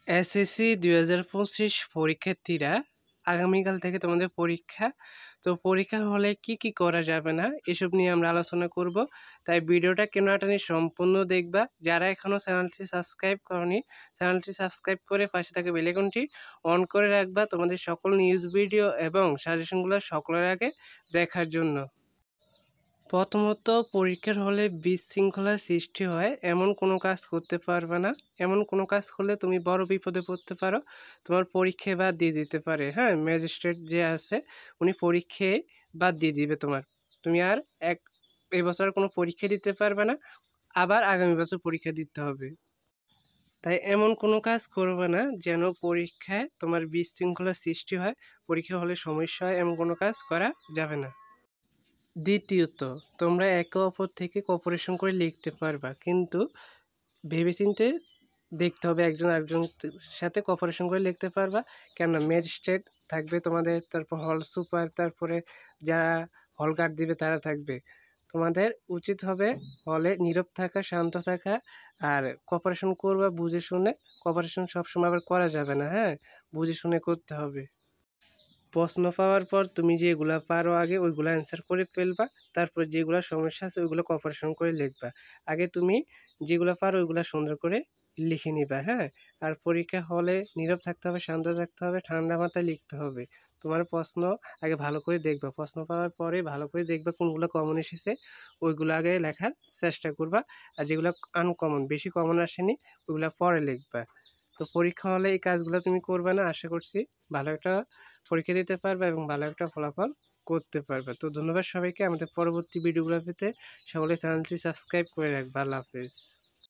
SSC ২০২৫ পরীক্ষার্থীরা আগামীকাল থেকে তোমাদের পরীক্ষা। তো পরীক্ষা হলে কি কি করা যাবে না এসব নিয়ে আমরা আলোচনা করব। তাই ভিডিওটা কেন টানি সম্পূর্ণ দেখবা। যারা এখনও চ্যানেলটি সাবস্ক্রাইব করনি, চ্যানেলটি সাবস্ক্রাইব করে পাশে থাকা বেল আইকনটি অন করে রাখবা তোমাদের সকল নিউজ ভিডিও এবং সাজেশনগুলো সকলের আগে দেখার জন্য। প্রথমত, পরীক্ষার হলে বিশৃঙ্খলার সৃষ্টি হয় এমন কোনো কাজ করতে পারবে না। এমন কোনো কাজ করলে তুমি বড় বিপদে পড়তে পারো, তোমার পরীক্ষায় বাদ দিয়ে দিতে পারে। হ্যাঁ, ম্যাজিস্ট্রেট যে আছে উনি পরীক্ষায় বাদ দিয়ে দিবে তোমার। তুমি আর এবছর কোনো পরীক্ষা দিতে পারবে না, আবার আগামী বছর পরীক্ষা দিতে হবে। তাই এমন কোনো কাজ করবে না যেন পরীক্ষায় তোমার বিশৃঙ্খলার সৃষ্টি হয়, পরীক্ষা হলে সমস্যা হয়, এমন কোনো কাজ করা যাবে না। দ্বিতীয়ত, তোমরা একে অপর থেকে কোঅপারেশন করে লিখতে পারবা, কিন্তু ভেবেচিন্তে দেখতে হবে একজন আরেকজনের সাথে কোঅপারেশন করে লিখতে পারবা। কেননা ম্যাজিস্ট্রেট থাকবে তোমাদের, তারপর হল সুপার, তারপরে যারা হল গার্ড দিবে তারা থাকবে। তোমাদের উচিত হবে হলে নীরব থাকা, শান্ত থাকা, আর কোঅপারেশন করবা বুঝে শুনে। কোঅপারেশন সবসময় আবার করা যাবে না, হ্যাঁ, বুঝে শুনে করতে হবে। প্রশ্ন পাওয়ার পর তুমি যেগুলা পারো আগে ওইগুলো অ্যান্সার করে ফেলবা, তারপর যেগুলো সমস্যা আছে ওইগুলো কোঅপারেশন করে লিখবা। আগে তুমি যেগুলো পারো ওইগুলো সুন্দর করে লিখে নিবা, হ্যাঁ। আর পরীক্ষা হলে নীরব থাকতে হবে, শান্ত থাকতে হবে, ঠান্ডা মাথায় লিখতে হবে। তোমার প্রশ্ন আগে ভালো করে দেখবা, প্রশ্ন পাওয়ার পরে ভালো করে দেখবা কোনগুলো কমন এসেছে, ওইগুলো আগে লেখার চেষ্টা করবা। আর যেগুলো আনকমন, বেশি কমন আসেনি, ওইগুলো পরে লিখবা। তো পরীক্ষা হলে এই কাজগুলো তুমি করবে না, আশা করছি ভালো একটা পরীক্ষা দিতে পারবে এবং ভালো একটা ফলাফল করতে পারবে। তো ধন্যবাদ সবাইকে। আমাদের পরবর্তী ভিডিওগুলো পেতে সকলে চ্যানেলটি সাবস্ক্রাইব করে রাখবে। আল্লাহ হাফেজ।